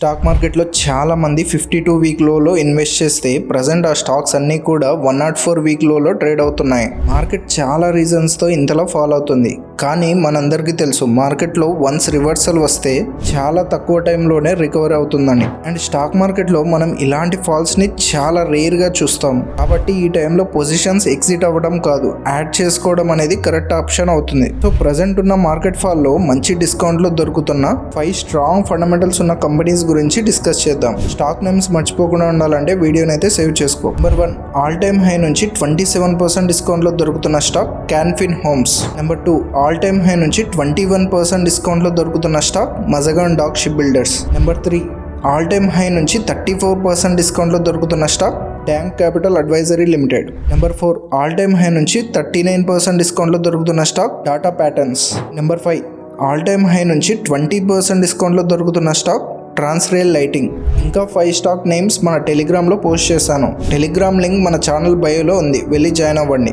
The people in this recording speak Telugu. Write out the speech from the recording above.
స్టాక్ మార్కెట్లో చాలా మంది 52 వీక్ లోలో ఇన్వెస్ట్ చేస్తే ప్రజెంట్ ఆ స్టాక్స్ అన్నీ కూడా 104 వీక్ లోలో ట్రేడ్ అవుతున్నాయి. మార్కెట్ చాలా రీజన్స్తో ఇంతలా ఫాలో అవుతుంది. కానీ మనందరికీ తెలుసు మార్కెట్లో వన్స్ రివర్సల్ వస్తే చాలా తక్కువ టైంలోనే రికవర్ అవుతుందని. అండ్ స్టాక్ మార్కెట్లో మనం ఇలాంటి ఫాల్స్ని చాలా రేర్గా చూస్తాం. కాబట్టి ఈ టైంలో పొజిషన్స్ ఎగ్జిట్ అవ్వడం కాదు, యాడ్ చేసుకోవడం అనేది కరెక్ట్ ఆప్షన్ అవుతుంది. సో ప్రజెంట్ ఉన్న మార్కెట్ ఫాల్లో మంచి డిస్కౌంట్లో దొరుకుతున్న 5 స్ట్రాంగ్ ఫండమెంటల్స్ ఉన్న కంపెనీస్ గురించి డిస్కస్ చేద్దాం. స్టాక్ నేమ్స్ మర్చిపోకుండా ఉండాలంటే వీడియోని అయితే సేవ్ చేసుకో. నెంబర్ 1, ఆల్ టైమ్ హై నుంచి 27% డిస్కౌంట్లో దొరుకుతున్న stock Canfin Homes. Number 2, all time high నుంచి 21% డిస్కౌంట్లో దొరుకుతున్న stock Mazagon dock ship builders. Number 3, all time high నుంచి 34% డిస్కౌంట్లో దొరుకుతున్న stock tank capital advisory limited. Number 4, all time high నుంచి 39% డిస్కౌంట్లో దొరుకుతున్న stock Tata patterns. Number 5, all time high నుంచి 20% డిస్కౌంట్లో దొరుకుతున్న స్టాక్ ట్రాన్స్రేల్ లైటింగ్. ఇంకా 5 స్టాక్ నేమ్స్ మన టెలిగ్రామ్లో పోస్ట్ చేశాను. టెలిగ్రామ్ లింక్ మన ఛానల్ బయోలో ఉంది, వెళ్ళి జాయిన్ అవ్వండి.